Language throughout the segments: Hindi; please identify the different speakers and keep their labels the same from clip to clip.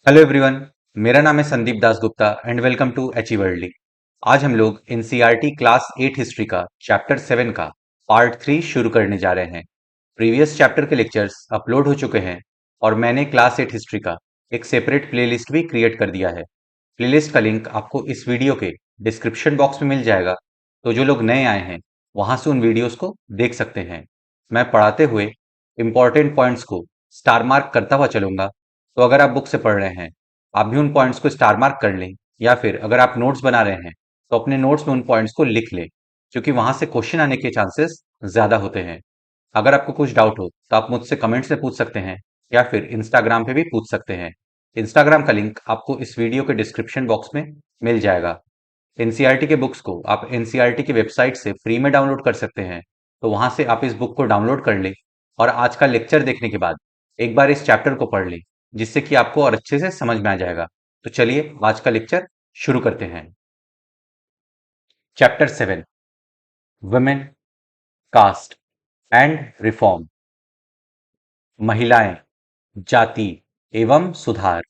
Speaker 1: Hello everyone. मेरा नाम है Sandeep Das Gupta and welcome to अचीवर्ली। आज हम लोग एनसीईआरटी क्लास 8 हिस्ट्री का चैप्टर 7 का पार्ट 3 शुरू करने जा रहे हैं। प्रीवियस चैप्टर के लेक्चर्स अपलोड हो चुके हैं और मैंने क्लास 8 हिस्ट्री का एक सेपरेट प्लेलिस्ट भी क्रिएट कर दिया है। प्लेलिस्ट का लिंक आपको इस वीडियो के डिस्क्रिप्शन बॉक्स में मिल जाएगा, तो जो लोग नए आए हैं वहां से उन वीडियोस को देख सकते हैं। मैं पढ़ाते हुए इंपॉर्टेंट पॉइंट्स को स्टार मार्क करता हुआ चलूंगा, तो अगर आप बुक से पढ़ रहे हैं आप भी उन पॉइंट्स को स्टार मार्क कर लें, या फिर अगर आप नोट्स बना रहे हैं तो अपने नोट्स में उन पॉइंट्स को लिख लें, क्योंकि वहां से क्वेश्चन आने के चांसेस ज्यादा होते हैं। अगर आपको कुछ डाउट हो तो आप मुझसे कमेंट्स में पूछ सकते हैं, या फिर इंस्टाग्राम पे भी पूछ सकते हैं। इंस्टाग्राम का लिंक आपको इस वीडियो के डिस्क्रिप्शन बॉक्स में मिल जाएगा। एनसीईआरटी के बुक्स को आप एनसीईआरटी की वेबसाइट से फ्री में डाउनलोड कर सकते हैं, तो वहां से आप इस बुक को डाउनलोड कर लें और आज का लेक्चर देखने के बाद एक बार इस चैप्टर को पढ़ लें, जिससे कि आपको और अच्छे से समझ में आ जाएगा। तो चलिए आज का लेक्चर शुरू करते हैं। Chapter 7, women, caste and reform. महिलाएं, जाति एवं सुधार।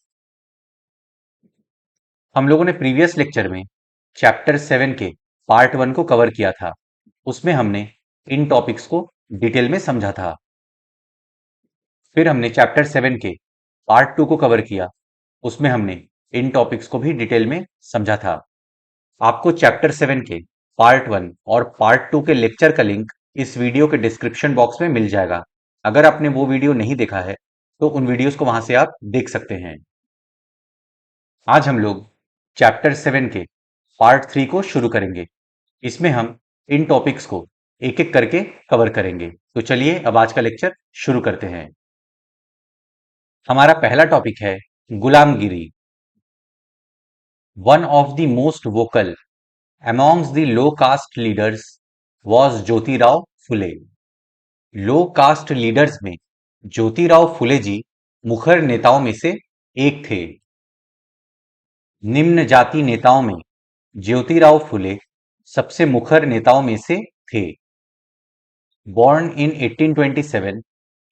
Speaker 1: हम लोगों ने प्रीवियस लेक्चर में चैप्टर 7 के पार्ट 1 को कवर किया था। उसमें हमने इन टॉपिक्स को डिटेल में समझा था। फिर हमने चैप्टर 7 के पार्ट 2 को कवर किया। उसमें हमने इन टॉपिक्स को भी डिटेल में समझा था। आपको चैप्टर 7 के पार्ट 1 और पार्ट 2 के लेक्चर का लिंक इस वीडियो के डिस्क्रिप्शन बॉक्स में मिल जाएगा। अगर आपने वो वीडियो नहीं देखा है तो उन वीडियोस को वहां से आप देख सकते हैं। आज हम लोग चैप्टर 7 के पार्ट 3 को शुरू करेंगे। इसमें हम इन टॉपिक्स को एक एक करके कवर करेंगे। तो चलिए अब आज का लेक्चर शुरू करते हैं। हमारा पहला टॉपिक है Gulamgiri. One of the most vocal amongst the low caste leaders was Jyotirao Phule. Low caste leaders में ज्योतिराव फुले जी मुखर नेताओं में से एक थे। निम्न जाति नेताओं में ज्योतिराव फुले सबसे मुखर नेताओं में से थे। Born in 1827,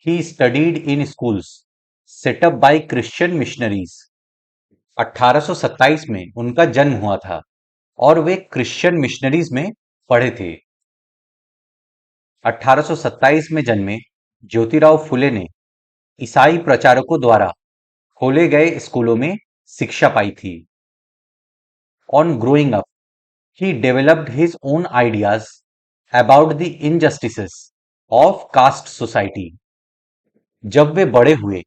Speaker 1: he studied in schools set up by Christian missionaries। 1827 में उनका जन्म हुआ था और वे क्रिश्चियन मिशनरीज में पढ़े थे। 1827 में जन्मे ज्योतिराव फुले ने ईसाई प्रचारकों द्वारा खोले गए स्कूलों में शिक्षा पाई थी। On growing up, he developed his own ideas about the injustices of caste society। जब वे बड़े हुए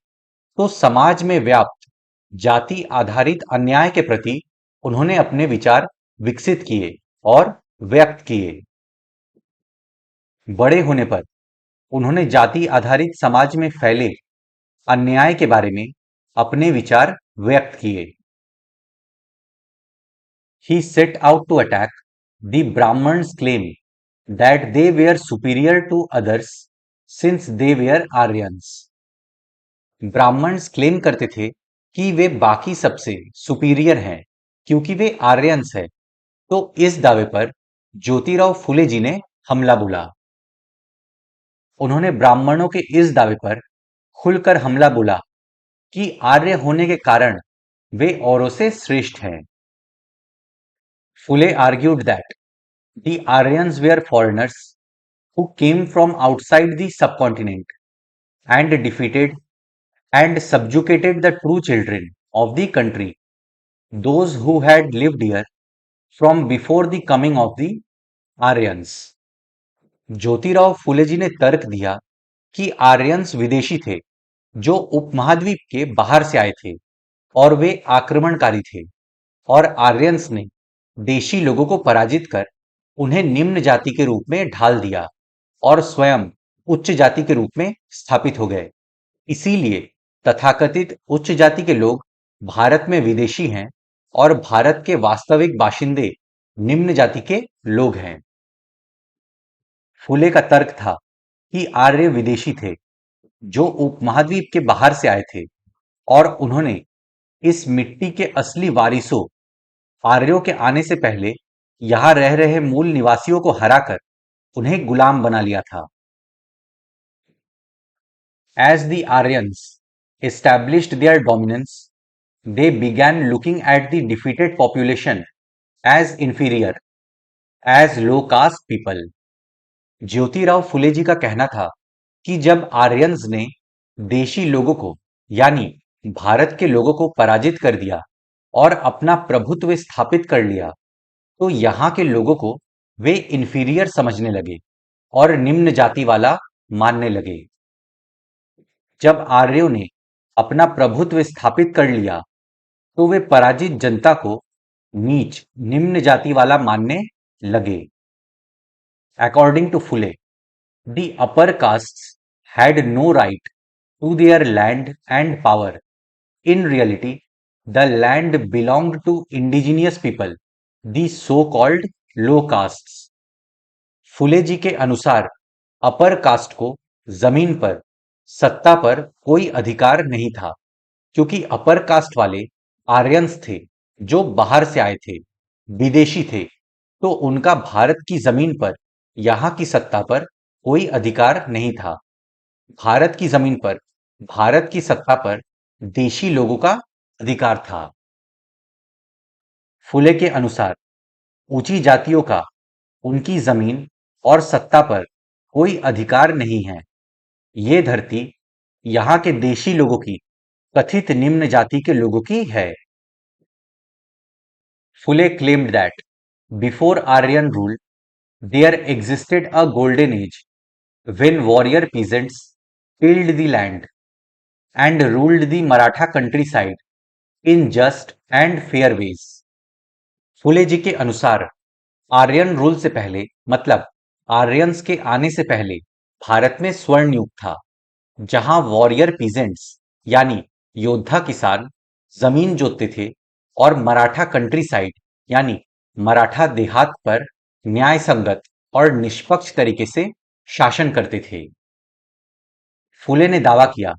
Speaker 1: तो समाज में व्याप्त जाति आधारित अन्याय के प्रति उन्होंने अपने विचार विकसित किए और व्यक्त किए। बड़े होने पर उन्होंने जाति आधारित समाज में फैले अन्याय के बारे में अपने विचार व्यक्त किए। He set out to attack the Brahmins' claim that they were superior to others since they were Aryans। Brahmans claim करते थे कि वे बाकी सबसे सुपीरियर हैं क्योंकि वे आर्यंस हैं। तो इस दावे पर ज्योतिराव फुले जी ने हमला बोला। उन्होंने ब्राह्मणों के इस दावे पर खुलकर हमला बोला कि आर्य होने के कारण वे औरों से श्रेष्ठ हैं। फुले argued that the Aryans were foreigners who came from outside the subcontinent and defeated and subjugated the true children of the country, those who had lived here from before the coming of the Aryans। Jyotirao Phule ji ने तर्क दिया कि आर्यंस विदेशी थे जो उपमहाद्वीप के बाहर से आए थे और वे आक्रमणकारी थे, और आर्यंस ने देशी लोगों को पराजित कर उन्हें निम्न जाति के रूप में ढाल दिया और स्वयं उच्च जाति के रूप में स्थापित हो गए। इसीलिए तथाकथित उच्च जाति के लोग भारत में विदेशी हैं और भारत के वास्तविक बाशिंदे निम्न जाति के लोग हैं। फुले का तर्क था कि आर्य विदेशी थे जो उपमहाद्वीप के बाहर से आए थे, और उन्होंने इस मिट्टी के असली वारिसों आर्यों के आने से पहले यहां रह रहे मूल निवासियों को हराकर उन्हें गुलाम बना लिया था। As the Aryans established their dominance, they began looking at the defeated population as inferior, as low caste people. Jyotirao Phule जी का कहना था कि जब आर्यंस ने देशी लोगों को यानी भारत के लोगों को पराजित कर दिया और अपना प्रभुत्व स्थापित कर लिया, तो यहाँ के लोगों को वे इंफीरियर समझने लगे और निम्न जाति वाला मानने लगे। जब आर्यों ने अपना प्रभुत्व स्थापित कर लिया, तो वे पराजित जनता को नीच, निम्न जाति वाला मानने लगे। According to Phule, the upper castes had no right to their land and power. In reality, the land belonged to indigenous people, the so-called low castes. फुले जी के अनुसार अपर कास्ट को जमीन पर, सत्ता पर कोई अधिकार नहीं था, क्योंकि अपर कास्ट वाले आर्यंस थे जो बाहर से आए थे, विदेशी थे, तो उनका भारत की जमीन पर, यहाँ की सत्ता पर कोई अधिकार नहीं था। भारत की जमीन पर, भारत की सत्ता पर देशी लोगों का अधिकार था। फुले के अनुसार ऊंची जातियों का उनकी जमीन और सत्ता पर कोई अधिकार नहीं है। ये धरती यहाँ के देशी लोगों की, कथित निम्न जाति के लोगों की है। फुले claimed that before Aryan rule, there existed a golden age when warrior peasants tilled the land and ruled the Maratha countryside in just and fair ways. फुले जी के अनुसार आर्यन रूल से पहले, मतलब आर्यंस के आने से पहले, भारत में स्वर्ण युग था, जहां वॉरियर पीजेंट्स यानी योद्धा किसान जमीन जोतते थे और मराठा कंट्री साइड यानी मराठा देहात पर न्याय संगत और निष्पक्ष तरीके से शासन करते थे। फुले ने दावा किया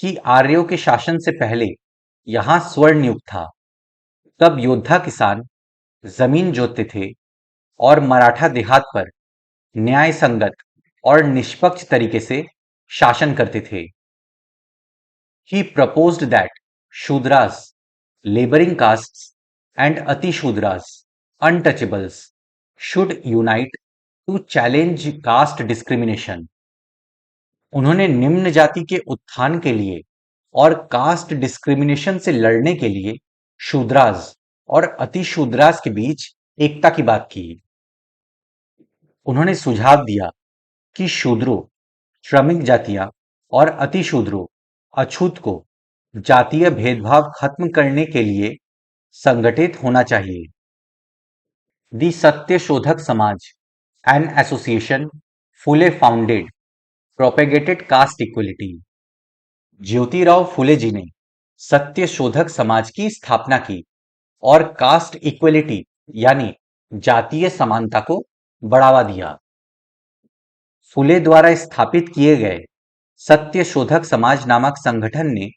Speaker 1: कि आर्यों के शासन से पहले यहां स्वर्ण युग था। तब योद्धा किसान जमीन जोतते थे और मराठा देहात पर न्याय संगत और निष्पक्ष तरीके से शासन करते थे। He proposed that Shudras, laboring castes, and Atishudras, untouchables, should unite to challenge caste discrimination. उन्होंने निम्न जाति के उत्थान के लिए और कास्ट डिस्क्रिमिनेशन से लड़ने के लिए शूद्रास और अतिशूद्रास के बीच एकता की बात की। उन्होंने सुझाव दिया कि शूद्रों, श्रमिक जातियां और अतिशूद्रों, अछूत को जातीय भेदभाव खत्म करने के लिए संगठित होना चाहिए। दी Satya Shodhak Samaj, an association Phule founded, propagated caste equality. Jyotirao Phule ji ने सत्य शोधक समाज की स्थापना की और कास्ट इक्वलिटी यानी जातीय समानता को बढ़ावा दिया। फुले द्वारा स्थापित किए गए सत्य शोधक समाज नामक संगठन ने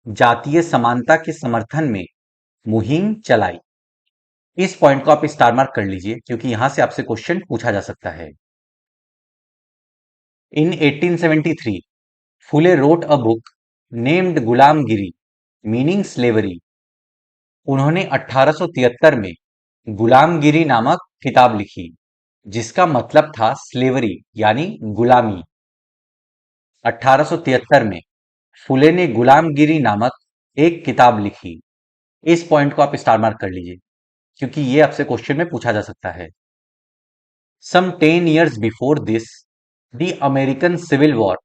Speaker 1: जातीय समानता के समर्थन में मुहिम चलाई। इस पॉइंट को आप स्टार मार्क कर लीजिए, क्योंकि यहां से आपसे क्वेश्चन पूछा जा सकता है। इन 1873 फुले wrote a book named Gulamgiri meaning slavery. उन्होंने 1873 में गुलामगिरी नामक किताब लिखी, जिसका मतलब था स्लेवरी यानी गुलामी। 1873 में फुले ने गुलामगिरी नामक एक किताब लिखी। इस पॉइंट को आप स्टार मार्क कर लीजिए, क्योंकि ये आपसे क्वेश्चन में पूछा जा सकता है। Some 10 years before this, the American Civil War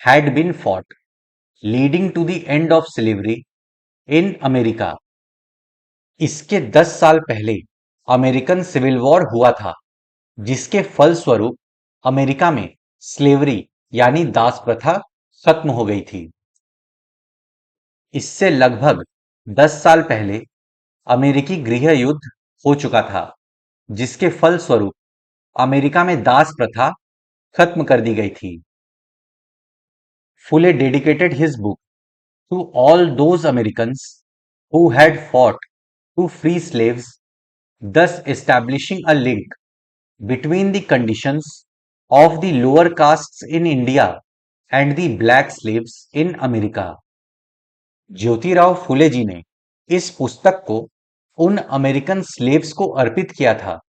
Speaker 1: had been fought, leading to the end of slavery in America. इसके 10 साल पहले अमेरिकन सिविल वॉर हुआ था, जिसके फलस्वरूप अमेरिका में स्लेवरी यानी दास प्रथा खत्म हो गई थी। इससे लगभग 10 साल पहले अमेरिकी गृह युद्ध हो चुका था, जिसके फलस्वरूप अमेरिका में दास प्रथा खत्म कर दी गई थी। Phule dedicated his book to all those Americans who had fought to free slaves, thus establishing a link between the conditions of the lower castes in India and the black slaves in America. Jyotirao Phule ji ने इस पुस्तक को उन अमेरिकन स्लेव्स को अर्पित किया था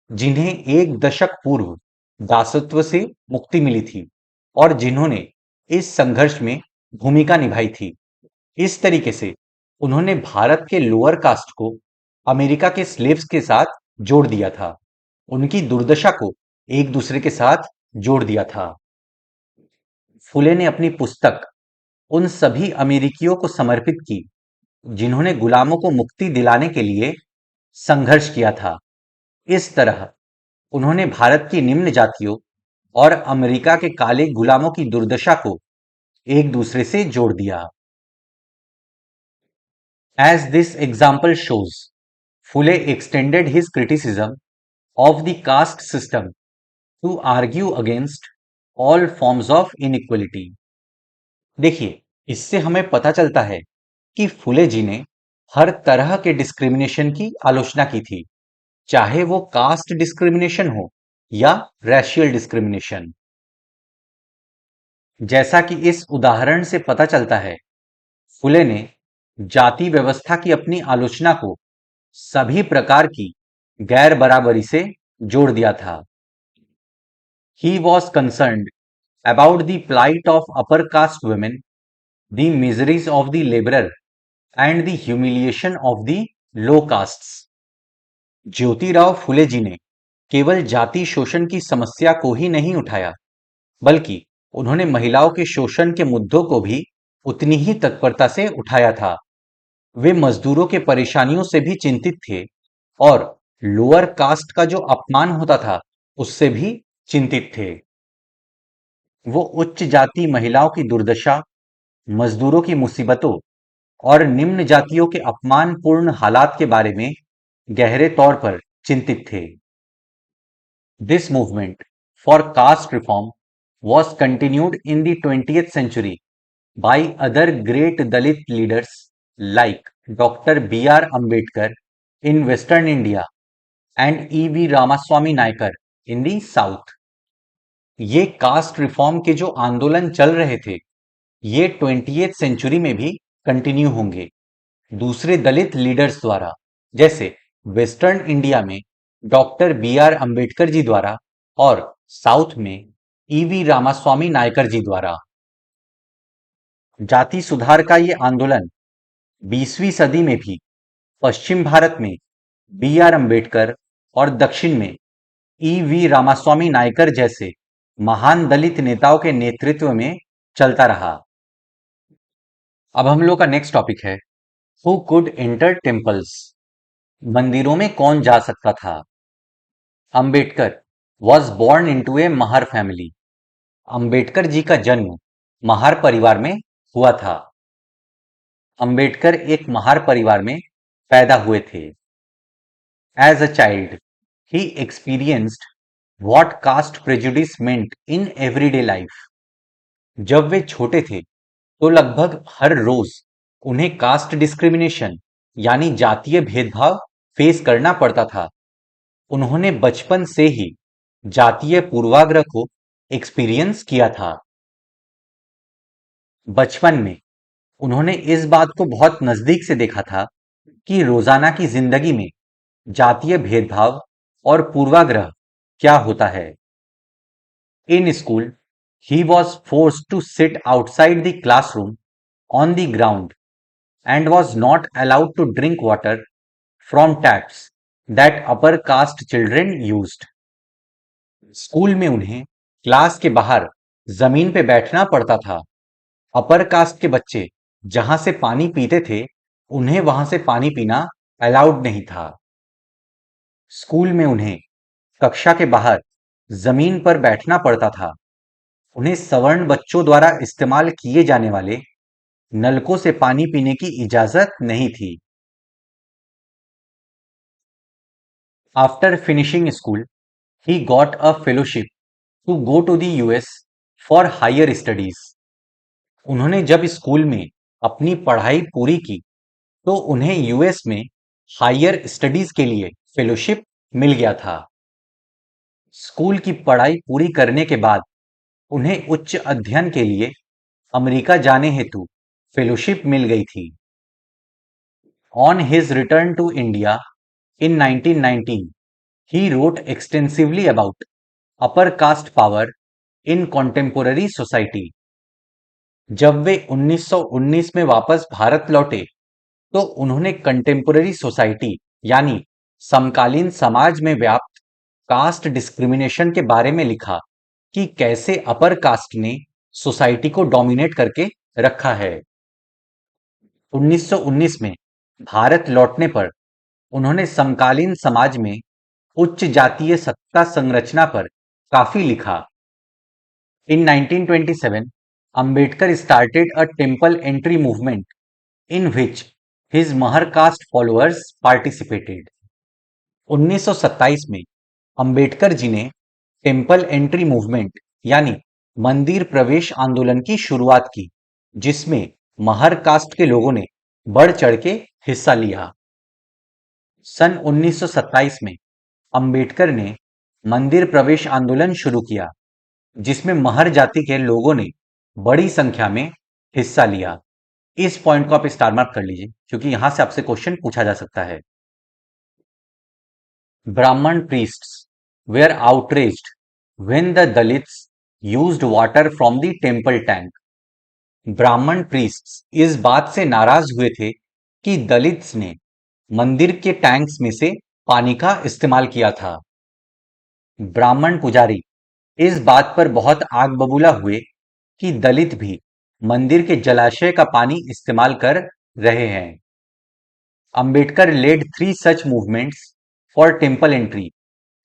Speaker 1: जिन्हें एक दशक पूर्व दासत्व से मुक्ति मिली थी और जिन्होंने इस संघर्ष में भूमिका निभाई थी। इस तरीके से उन्होंने भारत के लोअर कास्ट को अमेरिका के स्लेव्स के साथ जोड़ दिया था, उनकी दुर्दशा को एक दूसरे के साथ जोड़ दिया था। फुले ने अपनी पुस्तक उन सभी अमेरिकियों को समर्पित की जिन्होंने गुलामों को मुक्ति दिलाने के लिए संघर्ष किया था। इस तरह उन्होंने भारत की निम्न जातियों और अमेरिका के काले गुलामों की दुर्दशा को एक दूसरे से जोड़ दिया। As this example shows, Phule extended his criticism of the caste system to argue against all forms of inequality. देखिए, इससे हमें पता चलता है कि फुले जी ने हर तरह के डिस्क्रिमिनेशन की आलोचना की थी, चाहे वो कास्ट डिस्क्रिमिनेशन हो या रैशियल डिस्क्रिमिनेशन। जैसा कि इस उदाहरण से पता चलता है, फुले ने जाति व्यवस्था की अपनी आलोचना को सभी प्रकार की गैर बराबरी से जोड़ दिया था। He was concerned about the plight of upper caste women, the miseries of the laborer, and the humiliation of the low castes. Jyotirao Phule ji ने केवल जाति शोषण की समस्या को ही नहीं उठाया, बल्कि उन्होंने महिलाओं के शोषण के मुद्दों को भी उतनी ही तत्परता से उठाया था। वे मजदूरों के परेशानियों से भी चिंतित थे और लोअर कास्ट का जो अपमान होता था उससे भी चिंतित थे। वो उच्च जाति महिलाओं की दुर्दशा, मजदूरों की मुसीबतों और निम्न जातियों के अपमानपूर्ण हालात के बारे में गहरे तौर पर चिंतित थे। This movement for caste reform was continued in the 20th century by other great Dalit leaders like Dr. B.R. Ambedkar in Western India and E.V. Ramaswamy Naikar in the South. ये कास्ट रिफॉर्म के जो आंदोलन चल रहे थे, ये 20th सेंचुरी में भी कंटिन्यू होंगे दूसरे दलित लीडर्स द्वारा, जैसे वेस्टर्न इंडिया में doctor B are Ambedkar ji द्वारा और साउथ में ईवी रामास्वामी नायकर जी द्वारा। जाति सुधार का ये आंदोलन 20वीं सदी में भी पश्चिम भारत में बी आर अंबेडकर और दक्षिण में ईवी रामास्वामी नायकर जैसे महान दलित नेताओं के नेतृत्व में चलता रहा। अब हम लोग का नेक्स्ट टॉपिक है, हु कुड एंटर टेम्पल्स। मंदिरों में कौन जा सकता था? Ambedkar was born into a Mahar family. Ambedkar ji का जन्म महार परिवार में हुआ था। अंबेडकर एक महार परिवार में पैदा हुए थे। As a child he experienced what caste prejudice meant in everyday life. जब वे छोटे थे तो लगभग हर रोज उन्हें कास्ट डिस्क्रिमिनेशन यानी जातीय भेदभाव फेस करना पड़ता था। उन्होंने बचपन से ही जातीय पूर्वाग्रह को एक्सपीरियंस किया था। बचपन में उन्होंने इस बात को बहुत नजदीक से देखा था कि रोजाना की जिंदगी में जातीय भेदभाव और पूर्वाग्रह क्या होता है। In school he was forced to sit outside the classroom on the ground and was not allowed to drink water from taps that upper caste children used. School में उन्हें क्लास के बाहर जमीन पे बैठना पड़ता था। अपर कास्ट के बच्चे जहां से पानी पीते थे उन्हें वहां से पानी पीना अलाउड नहीं था। स्कूल में उन्हें कक्षा के बाहर जमीन पर बैठना पड़ता था। उन्हें सवर्ण बच्चों द्वारा इस्तेमाल किए जाने वाले नलकों से पानी पीने की इजाजत नहीं थी। After finishing school he got a fellowship to go to the US for higher studies. उन्होंने जब स्कूल में अपनी पढ़ाई पूरी की तो उन्हें यूएस में हायर स्टडीज के लिए फेलोशिप मिल गया था। स्कूल की पढ़ाई पूरी करने के बाद उन्हें उच्च अध्ययन के लिए अमेरिका जाने हेतु फेलोशिप मिल गई थी। On his return to India in 1919, he wrote extensively about upper caste power in contemporary society. जब वे 1919 में वापस भारत लौटे तो उन्होंने कंटेम्पोररी सोसाइटी यानी समकालीन समाज में व्याप्त कास्ट डिस्क्रिमिनेशन के बारे में लिखा कि कैसे अपर कास्ट ने सोसाइटी को डोमिनेट करके रखा है। 1919 में भारत लौटने पर उन्होंने समकालीन समाज में उच्च जातीय सत्ता संरचना पर काफी लिखा। In 1927, Ambedkar started a temple entry movement in which his Mahar caste followers participated. 1927 में अंबेडकर जी ने टेम्पल एंट्री मूवमेंट यानी मंदिर प्रवेश आंदोलन की शुरुआत की, जिसमें महर कास्ट के लोगों ने बढ़ चढ़ के हिस्सा लिया। सन 1927 में अंबेडकर ने मंदिर प्रवेश आंदोलन शुरू किया, जिसमें महर जाति के लोगों ने बड़ी संख्या में हिस्सा लिया। इस पॉइंट को आप स्टार मार्क कर लीजिए क्योंकि यहां से आपसे क्वेश्चन पूछा जा सकता है। Brahman priests were outraged when the Dalits used water from the temple tank. ब्राह्मण प्रीस्ट्स इस बात से नाराज हुए थे कि दलित्स ने मंदिर के टैंक्स में से पानी का इस्तेमाल किया था। ब्राह्मण पुजारी इस बात पर बहुत आग बबूला हुए कि दलित भी मंदिर के जलाशय का पानी इस्तेमाल कर रहे हैं। Ambedkar led 3 such movements for temple entry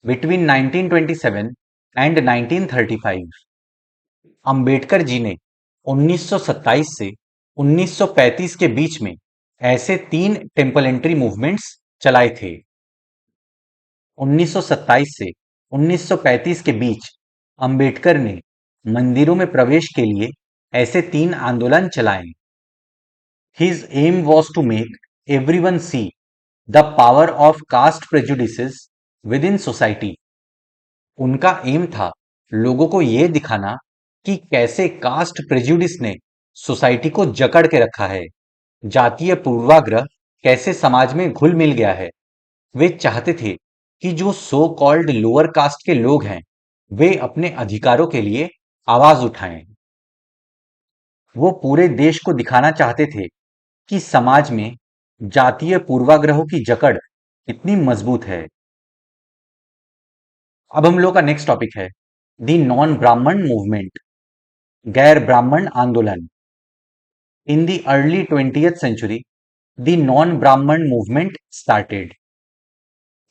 Speaker 1: between 1927 and 1935. Ambedkar ji ने 1927 से 1935 के बीच में ऐसे 3 टेम्पल एंट्री मूवमेंट्स चलाए थे। 1927 से 1935 के बीच अंबेडकर ने मंदिरों में प्रवेश के लिए ऐसे 3 आंदोलन चलाए। His aim was to make everyone see the power of caste prejudices within society. उनका एम था लोगों को यह दिखाना कि कैसे कास्ट प्रेजुडिस ने सोसाइटी को जकड़ के रखा है, जातीय पूर्वाग्रह कैसे समाज में घुल मिल गया है। वे चाहते थे कि जो सो कॉल्ड लोअर कास्ट के लोग हैं वे अपने अधिकारों के लिए आवाज उठाएं। वो पूरे देश को दिखाना चाहते थे कि समाज में जातीय पूर्वाग्रहों की जकड़ कितनी मजबूत है। अब हम लोग का नेक्स्ट टॉपिक है दी नॉन ब्राह्मण मूवमेंट, गैर ब्राह्मण आंदोलन। In the early 20th century, the non Brahmin movement started.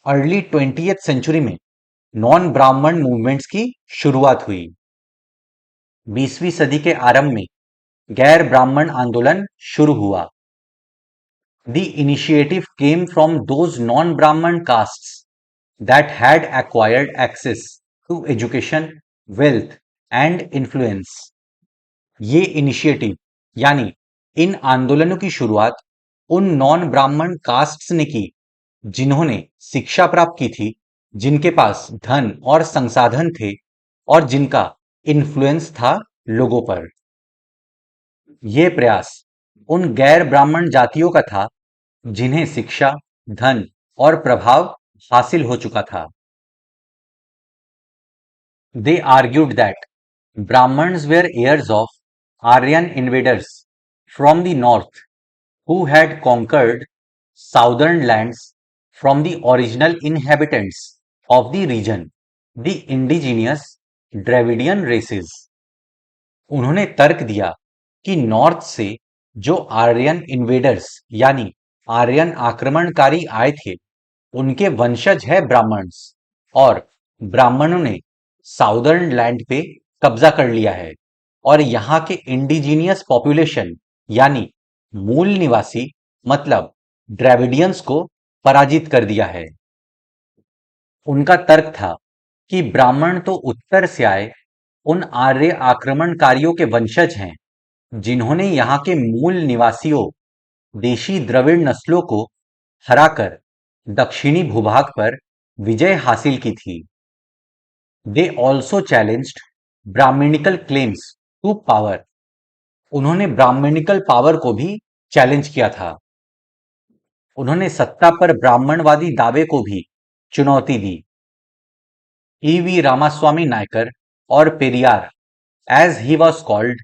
Speaker 1: Early 20th century में नॉन ब्राह्मण मूवमेंट्स की शुरुआत हुई। 20वीं सदी के आरंभ में गैर ब्राह्मण आंदोलन शुरू हुआ। The initiative came from those non-Brahman castes that had acquired access to education, wealth and influence. ये इनिशिएटिव यानी इन आंदोलनों की शुरुआत उन नॉन ब्राह्मण कास्ट्स ने की जिन्होंने शिक्षा प्राप्त की थी, जिनके पास धन और संसाधन थे और जिनका इन्फ्लुएंस था लोगों पर। यह प्रयास उन गैर ब्राह्मण जातियों का था जिन्हें शिक्षा, धन और प्रभाव हासिल हो चुका था। They argued that Brahmins were heirs of Aryan invaders from the north who had conquered southern lands from the original inhabitants of the region, the indigenous Dravidian races. उन्होंने तर्क दिया कि नॉर्थ से जो आर्यन इन्वेडर्स यानी आर्यन आक्रमणकारी आए थे उनके वंशज है ब्राह्मण्स और ब्राह्मणों ने साउदर्न लैंड पे कब्जा कर लिया है और यहाँ के इंडिजीनियस पॉपुलेशन यानी मूल निवासी मतलब ड्रेविडियंस को पराजित कर दिया है। उनका तर्क था कि ब्राह्मण तो उत्तर से आए उन आर्य आक्रमणकारियों के वंशज हैं जिन्होंने यहाँ के मूल निवासियों देशी द्रविड़ नस्लों को हराकर दक्षिणी भूभाग पर विजय हासिल की थी। They also challenged Brahmanical claims to power. उन्होंने ब्राह्मणिकल पावर को भी चैलेंज किया था। उन्होंने सत्ता पर ब्राह्मणवादी दावे को भी चुनौती दी। ईवी रामास्वामी नायकर और Periyar, as he was called,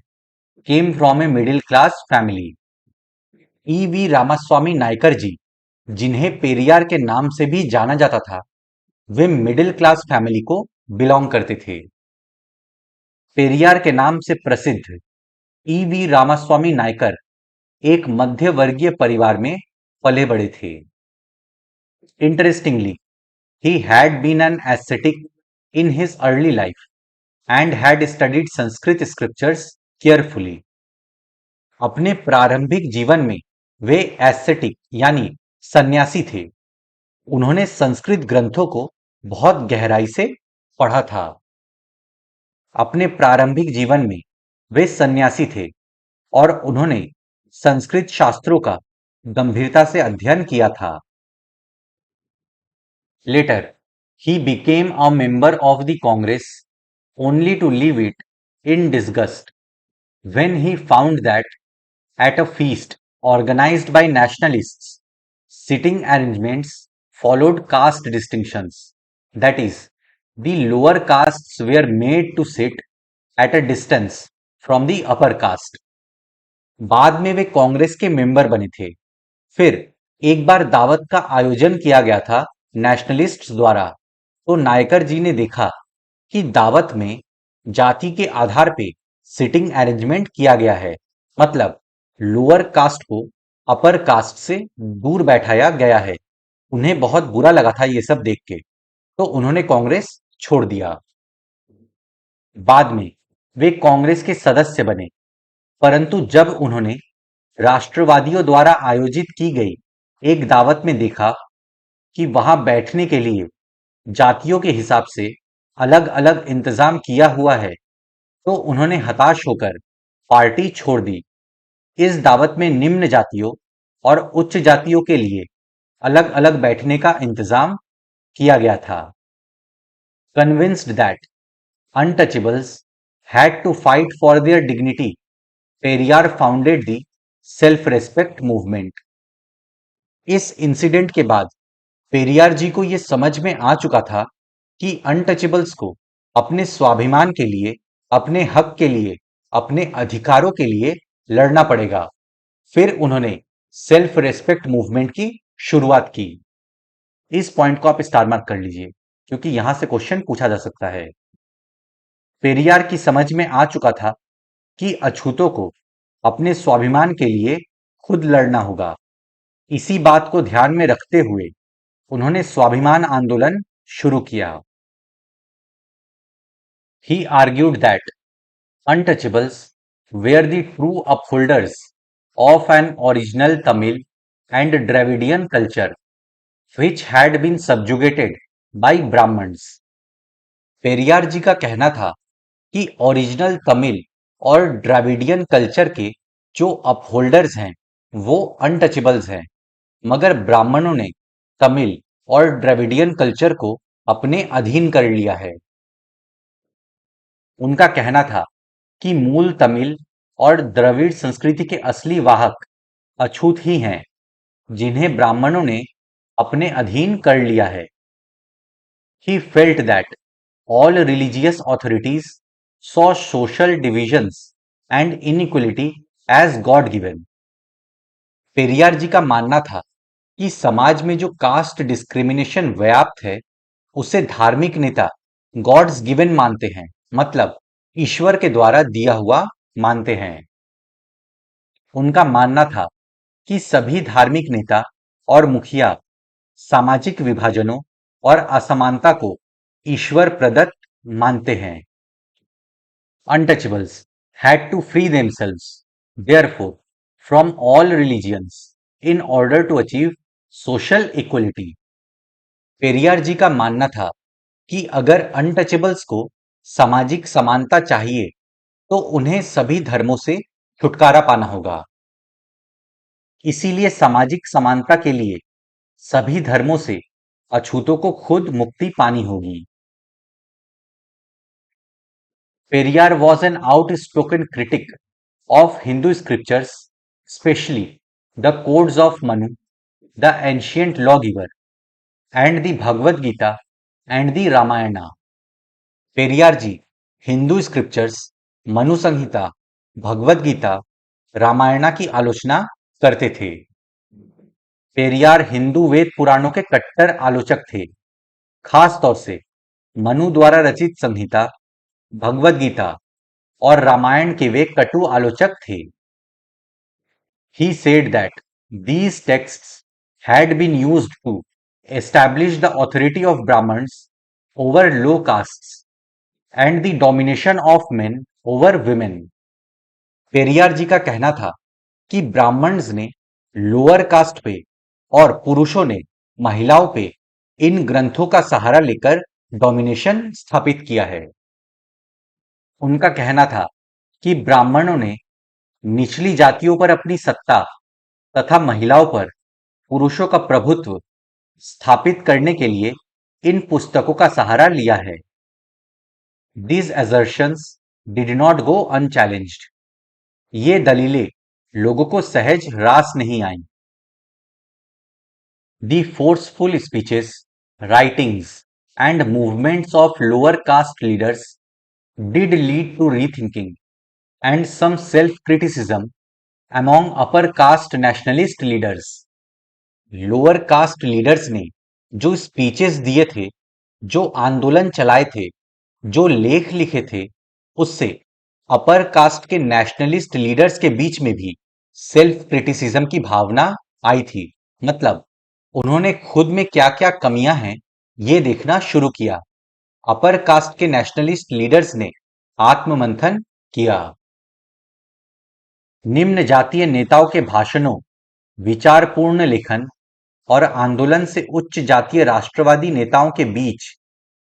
Speaker 1: came from a middle class family. E V Ramaswamy Naicker ji, जिन्हें पेरियार के नाम से भी जाना जाता था, वे मिडिल क्लास फैमिली को बिलोंग करते थे। पेरियार के नाम से प्रसिद्ध ईवी रामास्वामी नायकर एक मध्य वर्गीय परिवार में पले बड़े थे। Interestingly, he had been an ascetic in his early life and had studied Sanskrit scriptures carefully. अपने प्रारंभिक जीवन में वे एस्थेटिक यानी सन्यासी थे। उन्होंने संस्कृत ग्रंथों को बहुत गहराई से पढ़ा था। अपने प्रारंभिक जीवन में वे सन्यासी थे और उन्होंने संस्कृत शास्त्रों का गंभीरता से अध्ययन किया था। Later, he became a member of the Congress only to leave it in disgust when he found that at a feast organized by nationalists, sitting arrangements followed caste distinctions. That is, the lower castes were made to sit at a distance from the upper caste. बाद में वे कांग्रेस के मेंबर बने थे। फिर एक बार दावत का आयोजन किया गया था नेशनलिस्ट्स द्वारा, तो नायकर जी ने देखा कि दावत में जाति के आधार पे सिटिंग अरेंजमेंट किया गया है, मतलब लोअर कास्ट को अपर कास्ट से दूर बैठाया गया है। उन्हें बहुत बुरा लगा था ये सब देख के, तो उन्होंने कांग्रेस छोड़ दिया। बाद में वे कांग्रेस के सदस्य बने, परंतु जब उन्होंने राष्ट्रवादियों द्वारा आयोजित की गई एक दावत में देखा कि वहां बैठने के लिए जातियों के हिसाब से अलग अलग इंतजाम किया हुआ है, तो उन्होंने हताश होकर पार्टी छोड़ दी। इस दावत में निम्न जातियों और उच्च जातियों के लिए अलग अलग बैठने का इंतजाम किया गया था। Convinced that untouchables had to fight for their dignity, Periyar founded the self respect movement. इस इंसिडेंट के बाद पेरियार जी को यह समझ में आ चुका था कि अनटचेबल्स को अपने स्वाभिमान के लिए, अपने हक के लिए, अपने अधिकारों के लिए लड़ना पड़ेगा। फिर उन्होंने सेल्फ रेस्पेक्ट मूवमेंट की शुरुआत की। इस पॉइंट को आप स्टार मार्क कर लीजिए, क्योंकि यहां से क्वेश्चन पूछा जा सकता है। पेरियार की समझ में आ चुका था कि अछूतों को अपने स्वाभिमान के लिए खुद लड़ना होगा। इसी बात को ध्यान में रखते हुए उन्होंने स्वाभिमान आंदोलन शुरू किया। He argued that untouchables were the true upholders of an original Tamil and Dravidian culture which had been subjugated by Brahmins. Periyar जी का कहना था कि ओरिजिनल तमिल और द्रविडियन कल्चर के जो अपहोल्डर्स हैं वो अनटचेबल्स हैं, मगर ब्राह्मणों ने तमिल और द्रविडियन कल्चर को अपने अधीन कर लिया है। उनका कहना था कि मूल तमिल और द्रविड़ संस्कृति के असली वाहक अछूत ही हैं, जिन्हें ब्राह्मणों ने अपने अधीन कर लिया है। He felt that all religious authorities saw social divisions and inequality as God given. Periyar जी का मानना था कि समाज में जो कास्ट डिस्क्रिमिनेशन व्याप्त है उसे धार्मिक नेता गॉड्स गिवन मानते हैं, मतलब ईश्वर के द्वारा दिया हुआ मानते हैं। उनका मानना था कि सभी धार्मिक नेता और मुखिया सामाजिक विभाजनों और असमानता को ईश्वर प्रदत्त मानते हैं। Untouchables had to free themselves, therefore, from all religions in order to achieve social equality. Periyar जी का मानना था कि अगर अनटचेबल्स को सामाजिक समानता चाहिए तो उन्हें सभी धर्मों से छुटकारा पाना होगा। इसीलिए सामाजिक समानता के लिए सभी धर्मों से अछूतों को खुद मुक्ति पानी होगी। Periyar was an outspoken critic of Hindu scriptures, especially the codes of Manu the ancient lawgiver, and the Bhagavad Gita and the Ramayana. Periyar ji Hindu scriptures, Manu Samhita, Bhagavad Gita, Ramayana की आलोचना करते थे। पेरियार हिंदू वेद पुराणों के कट्टर आलोचक थे, खास तौर से मनु द्वारा रचित संहिता, भगवद गीता और रामायण के वे कटु आलोचक थे। He said that these texts had been used to establish the authority of Brahmins over low castes and the domination of men over women. Periyar जी का कहना था कि ब्राह्मण्स ने लोअर कास्ट पे और पुरुषों ने महिलाओं पे इन ग्रंथों का सहारा लेकर डोमिनेशन स्थापित किया है। उनका कहना था कि ब्राह्मणों ने निचली जातियों पर अपनी सत्ता तथा महिलाओं पर पुरुषों का प्रभुत्व स्थापित करने के लिए इन पुस्तकों का सहारा लिया है। These assertions did not go unchallenged. ये दलीलें लोगों को सहज रास नहीं आईं। The forceful speeches, writings, and movements of lower caste leaders did lead to rethinking and some self-criticism among upper caste nationalist leaders. Lower caste leaders ने जो स्पीचेस दिए थे, जो आंदोलन चलाए थे, जो लेख लिखे थे, उससे अपर कास्ट के नेशनलिस्ट लीडर्स के बीच में भी सेल्फ क्रिटिसिज्म की भावना आई थी। मतलब उन्होंने खुद में क्या क्या कमियां हैं ये देखना शुरू किया। अपर कास्ट के नेशनलिस्ट लीडर्स ने आत्ममंथन किया। निम्न जातीय नेताओं के भाषणों, विचारपूर्ण लेखन और आंदोलन से उच्च जातीय राष्ट्रवादी नेताओं के बीच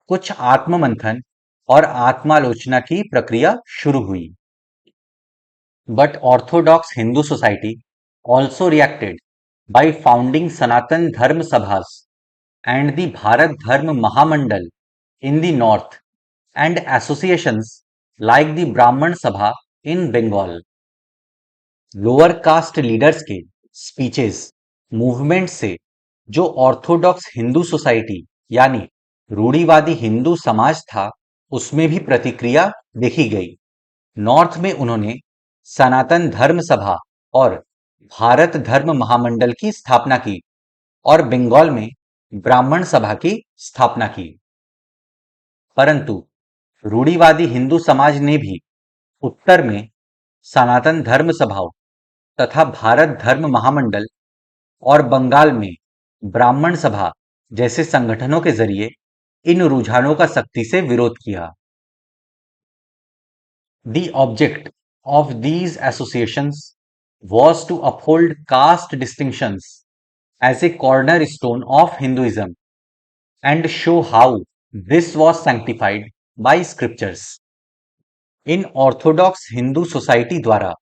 Speaker 1: कुछ आत्ममंथन और आत्मालोचना की प्रक्रिया शुरू हुई। But Orthodox Hindu society also reacted by founding Sanatan Dharma Sabhas and the Bharat Dharma Mahamandal in the north and associations like the Brahman Sabha in Bengal. Lower caste leaders के स्पीचेस, मूवमेंट से जो ऑर्थोडॉक्स हिंदू सोसाइटी यानी रूढ़िवादी हिंदू समाज था, उसमें भी प्रतिक्रिया देखी गई। नॉर्थ में उन्होंने सनातन धर्म सभा और भारत धर्म महामंडल की स्थापना की और बंगाल में ब्राह्मण सभा की स्थापना की। परंतु रूढ़िवादी हिंदू समाज ने भी उत्तर में सनातन धर्म सभाओं तथा भारत धर्म महामंडल और बंगाल में ब्राह्मण सभा जैसे संगठनों के जरिए इन रुझानों का सख्ती से विरोध किया। The object of these associations was to uphold caste distinctions as a cornerstone of Hinduism and show how this was sanctified by scriptures. In Orthodox Hindu society द्वारा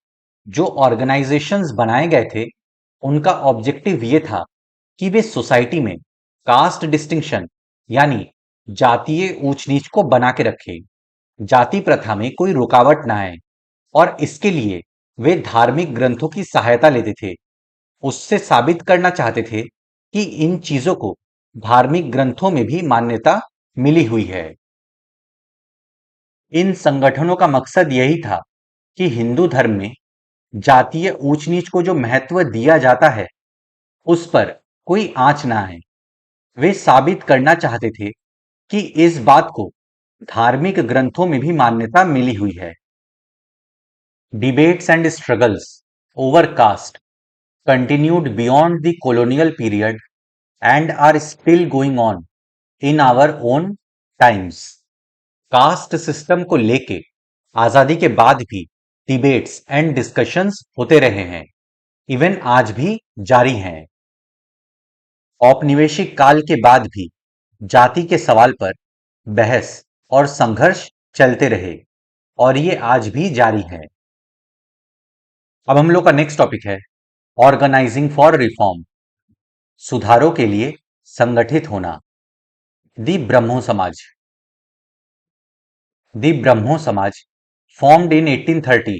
Speaker 1: जो ऑर्गेनाइजेशंस बनाए गए थे, उनका ऑब्जेक्टिव ये था कि वे सोसाइटी में कास्ट डिस्टिंक्शन यानी जातीय ऊंच नीच को बना के रखे, जाति प्रथा में कोई रुकावट ना आए और इसके लिए वे धार्मिक ग्रंथों की सहायता लेते थे। उससे साबित करना चाहते थे कि इन चीजों को धार्मिक ग्रंथों में भी मान्यता मिली हुई है। इन संगठनों का मकसद यही था कि हिंदू धर्म में जातीय ऊंच नीच को जो महत्व दिया जाता है, उस पर कोई आंच ना आए। वे साबित करना चाहते थे कि इस बात को धार्मिक ग्रंथों में भी मान्यता मिली हुई है। Debates and struggles over caste continued beyond the colonial period and are still going on in our own times. Caste system को लेके आजादी के बाद भी डिबेट्स एंड डिस्कशंस होते रहे हैं, इवन आज भी जारी हैं। औपनिवेशिक काल के बाद भी जाति के सवाल पर बहस और संघर्ष चलते रहे और ये आज भी जारी है। अब हम लोग का नेक्स्ट टॉपिक है ऑर्गेनाइजिंग फॉर रिफॉर्म, सुधारों के लिए संगठित होना। दी ब्रह्मो समाज। दी ब्रह्मो समाज formed in 1830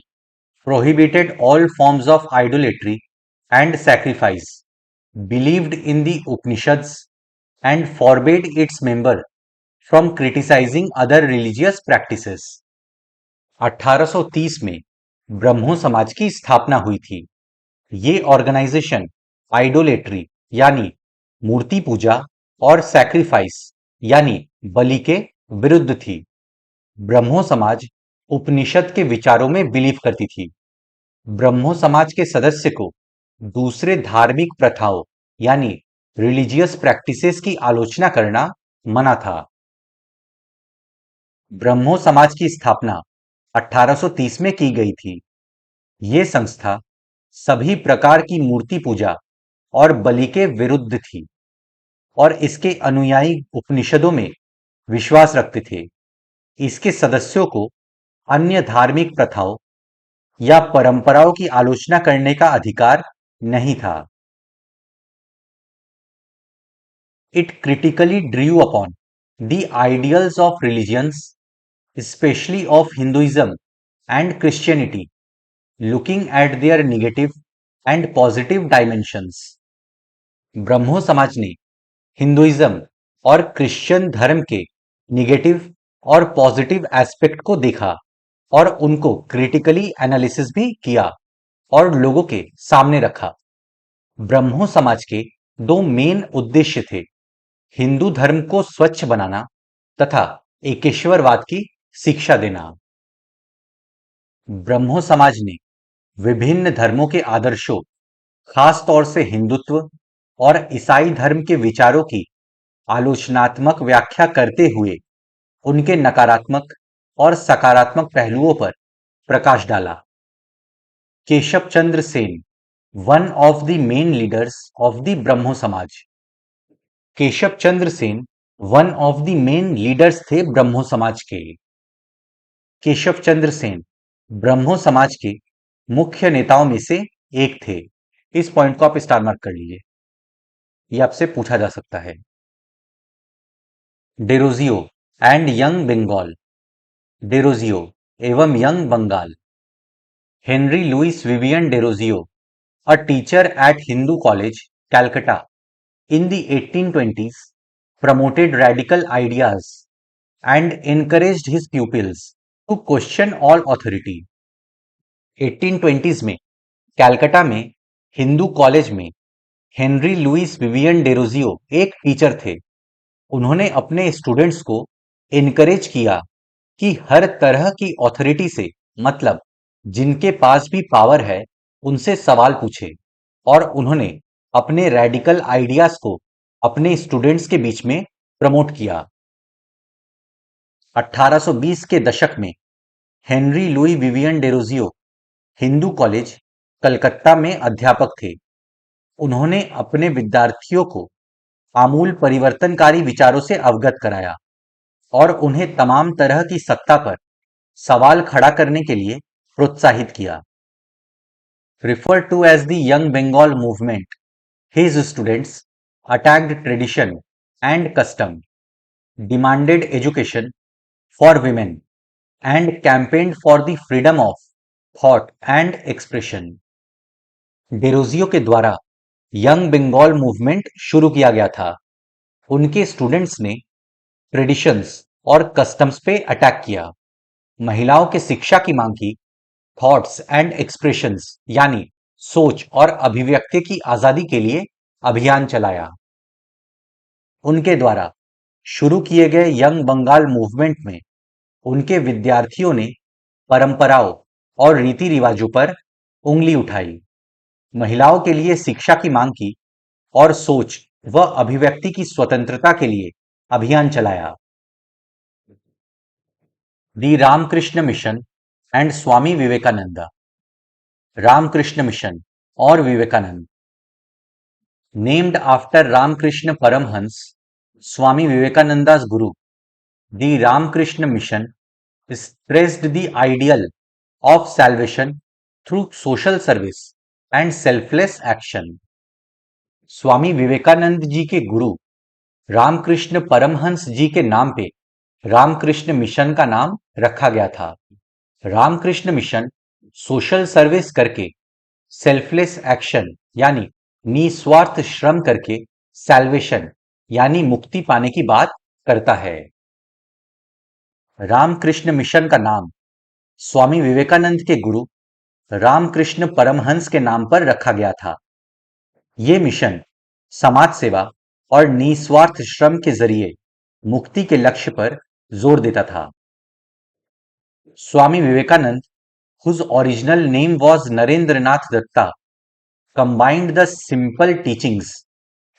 Speaker 1: prohibited all forms of idolatry and sacrifice believed in the Upanishads and forbade its member from criticizing other religious practices. 1830 में ब्रह्मो समाज की स्थापना हुई थी। ये ऑर्गेनाइजेशन आइडोलेट्री यानी मूर्ति पूजा और सैक्रिफाइस यानी बलि के विरुद्ध थी। ब्रह्मो समाज उपनिषद के विचारों में बिलीव करती थी। ब्रह्मो समाज के सदस्य को दूसरे धार्मिक प्रथाओं यानी रिलीजियस प्रैक्टिसेस की आलोचना करना मना था। ब्रह्मो समाज की स्थापना 1830 में की गई थी। ये संस्था सभी प्रकार की मूर्ति पूजा और बलि के विरुद्ध थी और इसके अनुयायी उपनिषदों में विश्वास रखते थे। इसके सदस्यों को अन्य धार्मिक प्रथाओं या परंपराओं की आलोचना करने का अधिकार नहीं था। It critically drew upon the ideals of religions, especially of Hinduism and Christianity, looking at their negative and positive dimensions. ब्रह्मो समाज ने हिंदुइज्म और क्रिश्चियन धर्म के निगेटिव और पॉजिटिव एस्पेक्ट को देखा और उनको क्रिटिकली एनालिसिस भी किया और लोगों के सामने रखा। ब्रह्मो समाज के दो मेन उद्देश्य थे, हिंदू धर्म को स्वच्छ बनाना तथा एकेश्वरवाद की शिक्षा देना। ब्रह्मो समाज ने विभिन्न धर्मों के आदर्शों, खास तौर से हिंदुत्व और ईसाई धर्म के विचारों की आलोचनात्मक व्याख्या करते हुए उनके नकारात्मक और सकारात्मक पहलुओं पर प्रकाश डाला। Keshab Chandra Sen, one of the main leaders of the Brahmo Samaj. Keshab Chandra Sen one of the main leaders थे ब्रह्मो समाज के। केशव चंद्र सेन ब्रह्मो समाज के मुख्य नेताओं में से एक थे। इस पॉइंट को आप स्टार मार्क कर लीजिए, ये आपसे पूछा जा सकता है। Derozio and young Bengal. Derozio एवं young Bengal. Henry Louis Vivian Derozio, a teacher at Hindu College, Calcutta, in the 1820s, promoted radical ideas and encouraged his pupils to question all authority. 1820s में कैलकाटा में हिंदू कॉलेज में हेनरी लुइस विवियन डेरोजियो एक टीचर थे। उन्होंने अपने स्टूडेंट्स को इनकरेज किया कि हर तरह की ऑथोरिटी से, मतलब जिनके पास भी पावर है, उनसे सवाल पूछे और उन्होंने अपने रेडिकल आइडियाज को अपने स्टूडेंट्स के बीच में प्रमोट किया। 1820 के दशक में Henry Louis Vivian Derozio Hindu college Calcutta में अध्यापक थे। उन्होंने अपने विद्यार्थियों को आमूल परिवर्तनकारी विचारों से अवगत कराया और उन्हें तमाम तरह की सत्ता पर सवाल खड़ा करने के लिए प्रोत्साहित किया। Referred to as the Young Bengal movement, his students attacked tradition and custom, demanded education for women, and campaigned for the freedom of thought and expression. Derozio के द्वारा यंग बंगाल मूवमेंट शुरू किया गया था। उनके स्टूडेंट्स ने ट्रेडिशंस और कस्टम्स पे अटैक किया, महिलाओं के शिक्षा की मांग की, थॉट्स एंड एक्सप्रेशंस यानी सोच और अभिव्यक्ति की आजादी के लिए अभियान चलाया। उनके द्वारा शुरू किए गए यंग बंगाल मूवमेंट में उनके विद्यार्थियों ने परंपराओं और रीति रिवाजों पर उंगली उठाई, महिलाओं के लिए शिक्षा की मांग की और सोच व अभिव्यक्ति की स्वतंत्रता के लिए अभियान चलाया। The Ramakrishna Mission and Swami Vivekananda. Ramakrishna Mission और Vivekananda. Named after Ramakrishna Paramahamsa, Swami Vivekananda's guru, the Ramakrishna mission stressed the ideal of salvation through social service and selfless action. स्वामी विवेकानंद जी के गुरु रामकृष्ण परमहंस जी के नाम पे रामकृष्ण मिशन का नाम रखा गया था। रामकृष्ण मिशन सोशल सर्विस करके सेल्फलेस एक्शन यानी निस्वार्थ श्रम करके सैल्वेशन यानी मुक्ति पाने की बात करता है। रामकृष्ण मिशन का नाम स्वामी विवेकानंद के गुरु रामकृष्ण परमहंस के नाम पर रखा गया था। ये मिशन समाज सेवा और निस्वार्थ श्रम के जरिए मुक्ति के लक्ष्य पर जोर देता था। Swami Vivekananda, whose original name was Narendranath Datta, combined the simple teachings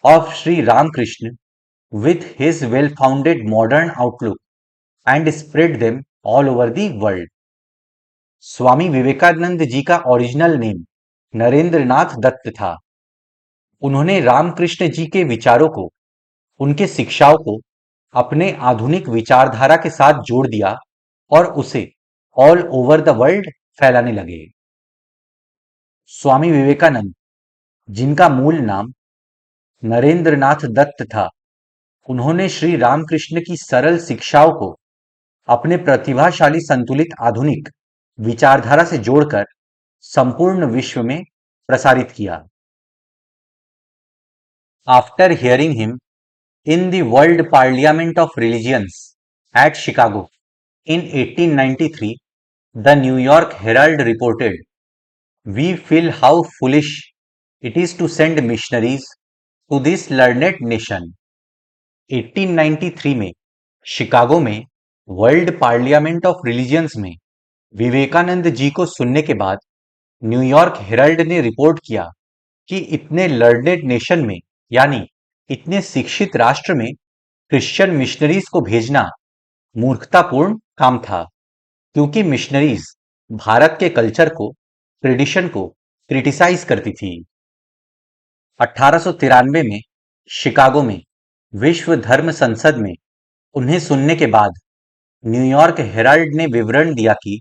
Speaker 1: of Sri Ramakrishna with his well-founded modern outlook and spread them all over the world. स्वामी विवेकानंद जी का ओरिजिनल नेम नरेंद्रनाथ दत्त था। उन्होंने रामकृष्ण जी के विचारों को, उनके शिक्षाओं को अपने आधुनिक विचारधारा के साथ जोड़ दिया और उसे ऑल ओवर द वर्ल्ड फैलाने लगे। स्वामी विवेकानंद, जिनका मूल नाम नरेंद्रनाथ दत्त था, उन्होंने श्री रामकृष्ण की सरल शिक्षाओं को अपने प्रतिभाशाली संतुलित आधुनिक विचारधारा से जोड़कर संपूर्ण विश्व में प्रसारित किया। After hearing him in the World Parliament of Religions at Chicago in 1893, the New York Herald reported, "We feel how foolish it is to send missionaries to this learned nation." 1893 में शिकागो में वर्ल्ड पार्लियामेंट ऑफ रिलीजियंस में विवेकानंद जी को सुनने के बाद न्यूयॉर्क हेराल्ड ने रिपोर्ट किया कि इतने लर्नेड नेशन में यानी इतने शिक्षित राष्ट्र में क्रिश्चियन मिशनरीज को भेजना मूर्खतापूर्ण काम था, क्योंकि मिशनरीज भारत के कल्चर को, ट्रेडिशन को क्रिटिसाइज करती थी। 1893 में शिकागो में विश्व धर्म संसद में उन्हें सुनने के बाद न्यूयॉर्क हेराल्ड ने विवरण दिया कि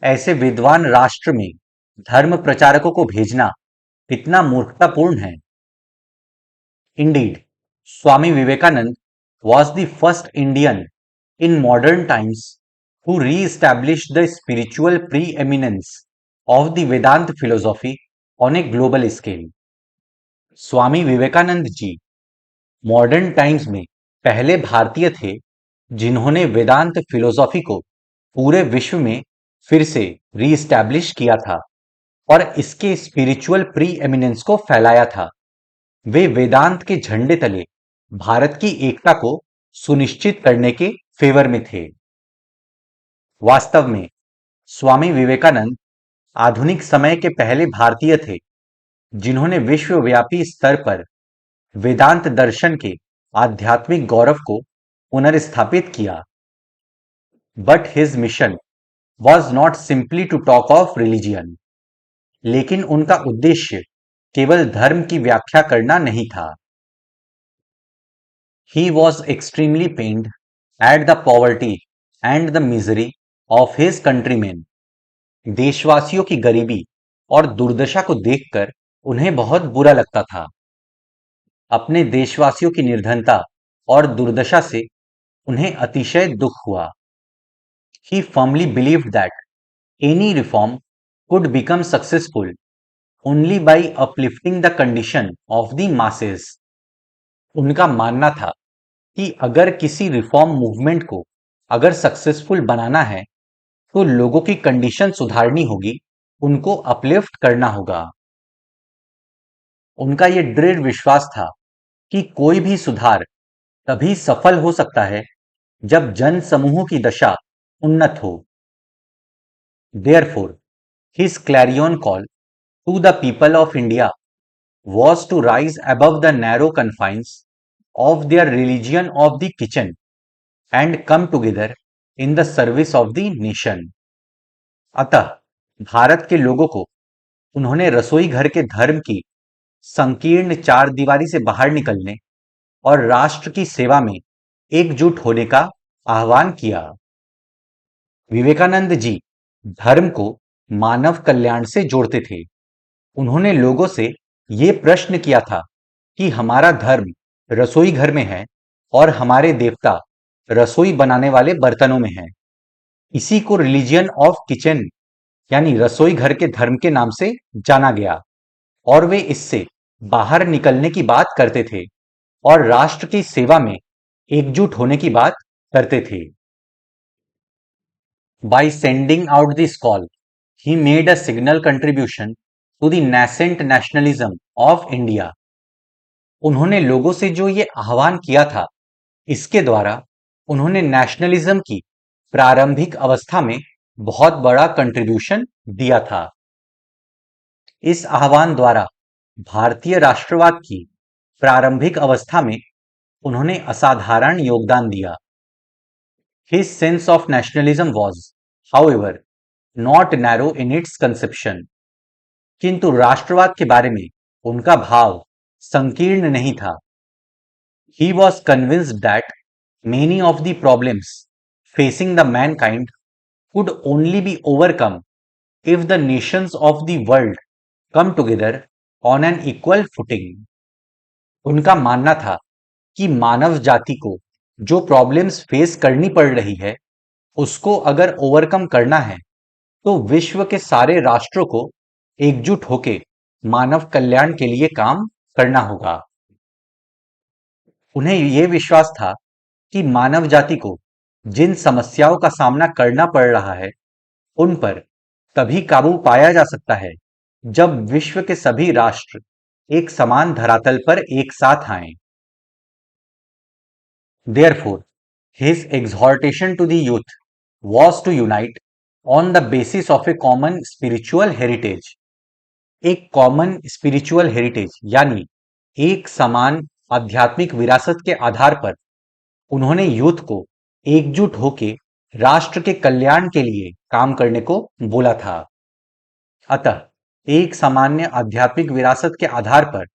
Speaker 1: ऐसे विद्वान राष्ट्र में धर्म प्रचारकों को भेजना कितना मूर्खतापूर्ण है। Indeed, Swami Vivekanand was the first Indian in modern times who re-established the spiritual preeminence of the Vedanta philosophy on a global scale. Swami Vivekananda ji modern times में पहले भारतीय थे जिन्होंने वेदांत फिलोसॉफी को पूरे विश्व में फिर से रीस्टैब्लिश किया था और इसके स्पिरिचुअल प्री एमिनेंस को फैलाया था। वे वेदांत के झंडे तले भारत की एकता को सुनिश्चित करने के फेवर में थे। वास्तव में स्वामी विवेकानंद आधुनिक समय के पहले भारतीय थे जिन्होंने विश्वव्यापी स्तर पर वेदांत दर्शन के आध्यात्मिक गौरव को पुनर्स्थापित किया। But his mission was not simply to talk of religion, लेकिन उनका उद्देश्य केवल धर्म की व्याख्या करना नहीं था। He was extremely pained at the poverty and the misery of his countrymen. देशवासियों की गरीबी और दुर्दशा को देखकर उन्हें बहुत बुरा लगता था। अपने देशवासियों की निर्धनता और दुर्दशा से उन्हें अतिशय दुख हुआ। He firmly believed that any reform could become successful only by uplifting the condition of the masses. उनका मानना था कि अगर किसी रिफॉर्म मूवमेंट को अगर सक्सेसफुल बनाना है तो लोगों की कंडीशन सुधारनी होगी, उनको अपलिफ्ट करना होगा। उनका यह दृढ़ विश्वास था कि कोई भी सुधार तभी सफल हो सकता है जब जन समूहों की दशा उन्नत हो। Therefore, his clarion call to the people of India was to rise above the narrow confines of their religion of the kitchen and come together in the service of the nation. अतः भारत के लोगों को उन्होंने रसोई घर के धर्म की संकीर्ण चार दीवारी से बाहर निकलने और राष्ट्र की सेवा में एकजुट होने का आह्वान किया। विवेकानंद जी धर्म को मानव कल्याण से जोड़ते थे। उन्होंने लोगों से ये प्रश्न किया था कि हमारा धर्म रसोई घर में है और हमारे देवता रसोई बनाने वाले बर्तनों में हैं। इसी को रिलीजियन ऑफ किचन यानी रसोई घर के धर्म के नाम से जाना गया और वे इससे बाहर निकलने की बात करते थे और राष्ट्र की सेवा में एकजुट होने की बात करते थे। By sending out this call, he made a signal contribution to the nascent nationalism of India. उन्होंने लोगों से जो ये आह्वान किया था, इसके द्वारा उन्होंने नेशनलिज्म की प्रारंभिक अवस्था में बहुत बड़ा कंट्रीब्यूशन दिया था। इस आह्वान द्वारा भारतीय राष्ट्रवाद की प्रारंभिक अवस्था में उन्होंने असाधारण योगदान दिया। His sense of nationalism was, however, not narrow in its conception. किंतु राष्ट्रवाद के बारे में उनका भाव संकीर्ण नहीं था। He was convinced that many of the problems facing the mankind could only be overcome if the nations of the world come together on an equal footing. उनका मानना था कि मानव जाति को जो प्रॉब्लम्स फेस करनी पड़ रही है, उसको अगर ओवरकम करना है तो विश्व के सारे राष्ट्रों को एकजुट होके मानव कल्याण के लिए काम करना होगा। उन्हें यह विश्वास था कि मानव जाति को जिन समस्याओं का सामना करना पड़ रहा है, उन पर तभी काबू पाया जा सकता है जब विश्व के सभी राष्ट्र एक समान धरातल पर एक साथ आएं। Therefore, his exhortation to the youth was to unite on the basis of a common spiritual heritage. एक कॉमन स्पिरिचुअल हेरिटेज यानी एक समान आध्यात्मिक विरासत के आधार पर उन्होंने यूथ को एकजुट होकर राष्ट्र के कल्याण के लिए काम करने को बोला था। अतः एक सामान्य आध्यात्मिक विरासत के आधार पर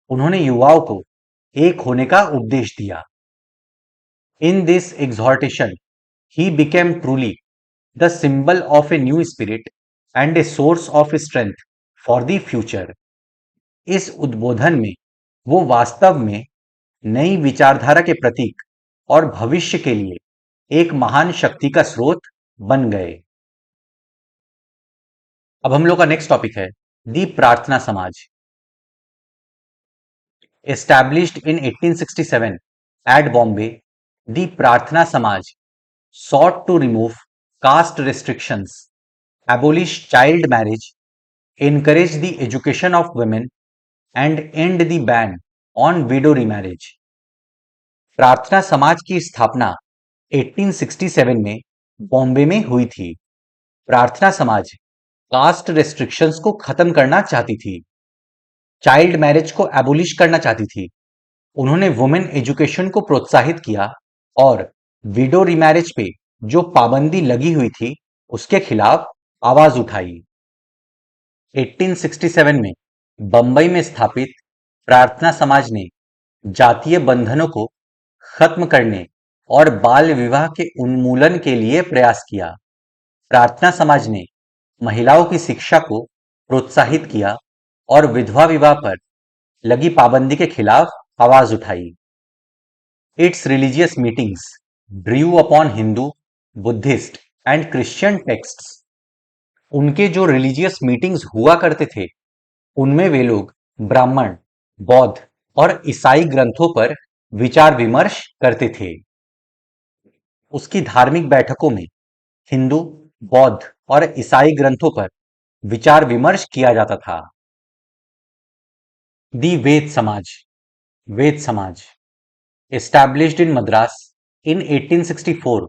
Speaker 1: उन्होंने युवाओं को एक होने का उपदेश दिया। In this exhortation, he became truly the symbol of a new spirit and a source of strength for the future. इस उद्बोधन में वो वास्तव में नई विचारधारा के प्रतीक और भविष्य के लिए एक महान शक्ति का स्रोत बन गए। अब हम लोग का नेक्स्ट टॉपिक है दी प्रार्थना समाज। Established in 1867 at Bombay, the Prarthana Samaj sought to remove caste restrictions, abolish child marriage, encourage the education of women, and end the ban on widow remarriage. प्रार्थना समाज की स्थापना 1867 में बॉम्बे में हुई थी। प्रार्थना समाज कास्ट रेस्ट्रिक्शंस को खत्म करना चाहती थी, चाइल्ड मैरिज को एबोलिश करना चाहती थी, उन्होंने वुमेन एजुकेशन को प्रोत्साहित किया और विडो रिमैरिज पे जो पाबंदी लगी हुई थी उसके खिलाफ आवाज उठाई। 1867 में बंबई में स्थापित प्रार्थना समाज ने जातीय बंधनों को खत्म करने और बाल विवाह के उन्मूलन के लिए प्रयास किया। प्रार्थना समाज ने महिलाओं की शिक्षा को प्रोत्साहित किया और विधवा विवाह पर लगी पाबंदी के खिलाफ आवाज उठाई। It's religious meetings ड्रीव upon Hindu, Buddhist and Christian texts. उनके जो रिलीजियस मीटिंग्स हुआ करते थे, उनमें वे लोग ब्राह्मण, बौद्ध और ईसाई ग्रंथों पर विचार विमर्श करते थे। उसकी धार्मिक बैठकों में हिंदू, बौद्ध और ईसाई ग्रंथों पर विचार विमर्श किया जाता था। दी वेद समाज। वेद समाज established in Madras in 1864,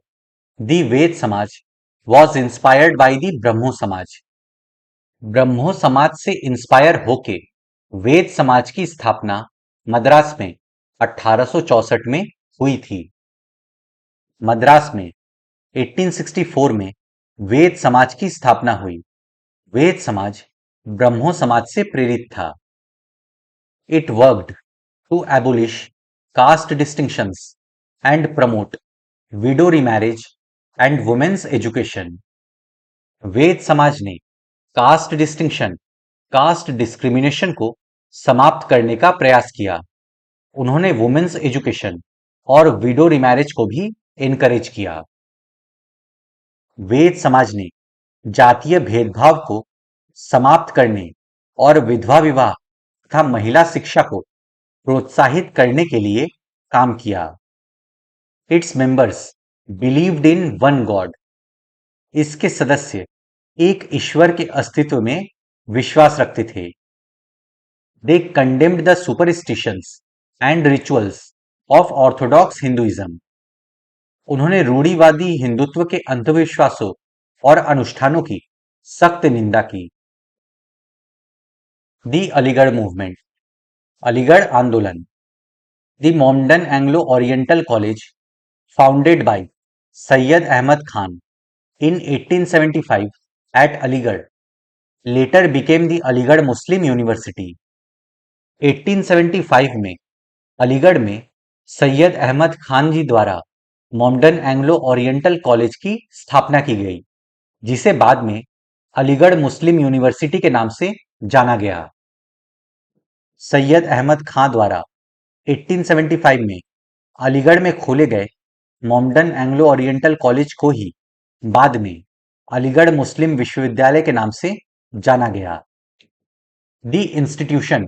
Speaker 1: the Ved Samaj was inspired by the ब्रह्मो समाज। ब्रह्मो समाज से इंस्पायर होके वेद समाज की स्थापना मद्रास में 1864 में हुई थी। मद्रास में 1864 में वेद समाज की स्थापना हुई। वेद समाज ब्रह्मो समाज से प्रेरित था। It worked to abolish caste distinctions and promote widow remarriage and women's education. वेद समाज ने कास्ट डिस्टिंक्शन, कास्ट डिस्क्रिमिनेशन को समाप्त करने का प्रयास किया। उन्होंने वुमेन्स एजुकेशन और विडो रिमैरिज को भी एनकरेज किया। वेद समाज ने जातीय भेदभाव को समाप्त करने और विधवा विवाह तथा महिला शिक्षा को प्रोत्साहित करने के लिए काम किया। Its members believed in one God. इसके सदस्य एक ईश्वर के अस्तित्व में विश्वास रखते थे। They condemned the superstitions and rituals of orthodox Hinduism. उन्होंने रूढ़िवादी हिंदुत्व के अंधविश्वासों और अनुष्ठानों की सख्त निंदा की। दी अलीगढ़ मूवमेंट, अलीगढ़ आंदोलन। The Mohammedan Anglo Oriental College founded by Syed Ahmed Khan in 1875 at Aligarh later became the Aligarh Muslim University. 1875 में अलीगढ़ में सैयद अहमद खान जी द्वारा मोमडन एंग्लो ओरिएंटल कॉलेज की स्थापना की गई, जिसे बाद में अलीगढ़ मुस्लिम यूनिवर्सिटी के नाम से जाना गया। सैयद अहमद खान द्वारा 1875 में अलीगढ़ में खोले गए मोमडन एंग्लो ओरिएंटल कॉलेज को ही बाद में अलीगढ़ मुस्लिम विश्वविद्यालय के नाम से जाना गया। The institution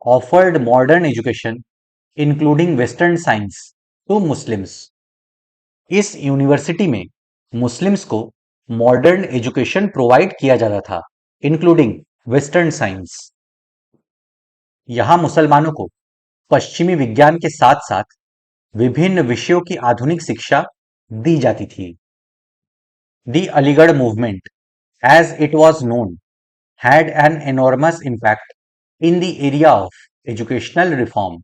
Speaker 1: offered modern education including western science to Muslims. इस यूनिवर्सिटी में मुस्लिम्स को मॉडर्न एजुकेशन प्रोवाइड किया जाता था, इंक्लूडिंग वेस्टर्न साइंस। यहां मुसलमानों को पश्चिमी विज्ञान के साथ साथ विभिन्न विषयों की आधुनिक शिक्षा दी जाती थी। The Aligarh movement, as it was known, had an enormous impact in the area of educational reform.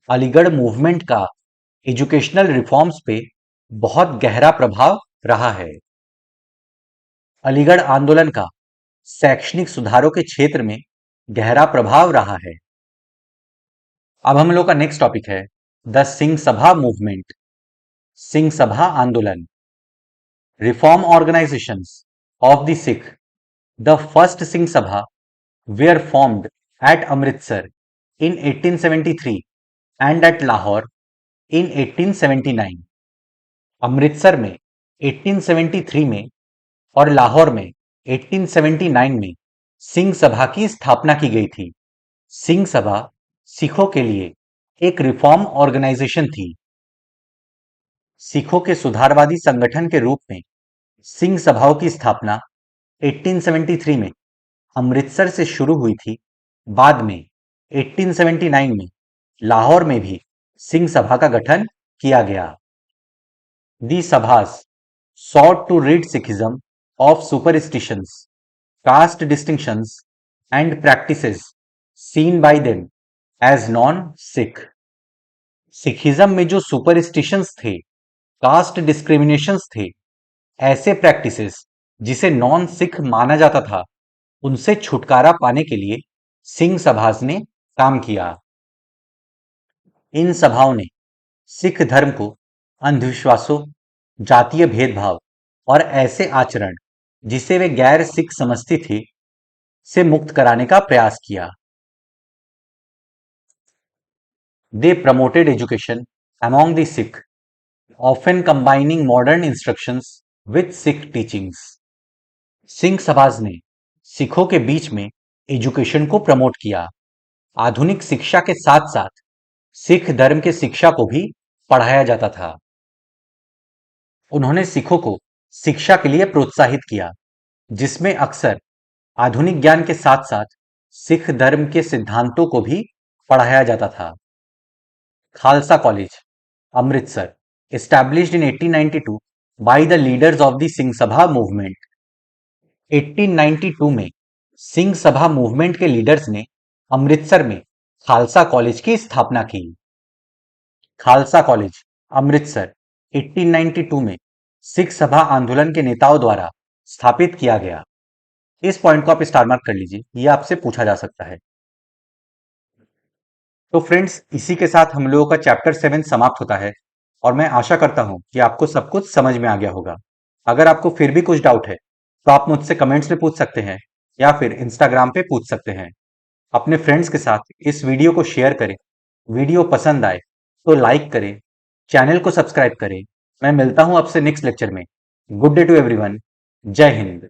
Speaker 1: Aligarh movement का एजुकेशनल रिफॉर्म्स पे बहुत गहरा प्रभाव रहा है। अलीगढ़ आंदोलन का शैक्षणिक सुधारों के क्षेत्र में गहरा प्रभाव रहा है। अब हम लोग का नेक्स्ट टॉपिक है द सिंह सभा मूवमेंट, सिंह सभा आंदोलन। Reform organizations of the Sikh, the first Singh Sabha, were formed at Amritsar in 1873 and at Lahore in 1879. Amritsar में 1873 में और लाहौर में 1879 में सिंह सभा की स्थापना की गई थी। सिंह सभा सिखों के लिए एक रिफॉर्म ऑर्गेनाइजेशन थी। सिखों के सुधारवादी संगठन के रूप में सिंह सभाओं की स्थापना 1873 में अमृतसर से शुरू हुई थी। बाद में 1879 में लाहौर में भी सिंह सभा का गठन किया गया। दी सभास sought to rid Sikhism of superstitions, caste distinctions, and practices seen by them as non-Sikh. Sikhism में जो सुपरस्टिशंस थे, कास्ट डिस्क्रिमिनेशंस थे, ऐसे प्रैक्टिसेस जिसे नॉन सिख माना जाता था, उनसे छुटकारा पाने के लिए सिंह सभास ने काम किया। इन सभाओं ने सिख धर्म को अंधविश्वासों, जातीय भेदभाव और ऐसे आचरण जिसे वे गैर सिख समझती थी से मुक्त कराने का प्रयास किया। They promoted education among the Sikh, often combining modern instructions with Sikh teachings. Singh Sabhas ने सिखों के बीच में एजुकेशन को प्रमोट किया। आधुनिक शिक्षा के साथ साथ सिख धर्म के शिक्षा को भी पढ़ाया जाता था। उन्होंने सिखों को शिक्षा के लिए प्रोत्साहित किया, जिसमें अक्सर आधुनिक ज्ञान के साथ साथ सिख धर्म के सिद्धांतों को भी पढ़ाया जाता था। Khalsa college, Amritsar, established in 1892 by the leaders of the Singh Sabha movement. 1892 में सिंह सभा मूवमेंट के लीडर्स ने अमृतसर में खालसा कॉलेज की स्थापना की। खालसा कॉलेज, अमृतसर 1892 में सिख सभा आंदोलन के नेताओं द्वारा स्थापित किया गया। इस पॉइंट को आप स्टार मार्क कर लीजिए, यह आपसे पूछा जा सकता है। तो फ्रेंड्स, इसी के साथ हम लोगों का चैप्टर 7 समाप्त होता है और मैं आशा करता हूं कि आपको सब कुछ समझ में आ गया होगा। अगर आपको फिर भी कुछ डाउट है तो आप मुझसे कमेंट्स में पूछ सकते हैं या फिर इंस्टाग्राम पे पूछ सकते हैं। अपने फ्रेंड्स के साथ इस वीडियो को शेयर करें। वीडियो पसंद आए तो लाइक करें, चैनल को सब्सक्राइब करें। मैं मिलता हूं आपसे नेक्स्ट लेक्चर में। Good day to everyone. जय हिंद।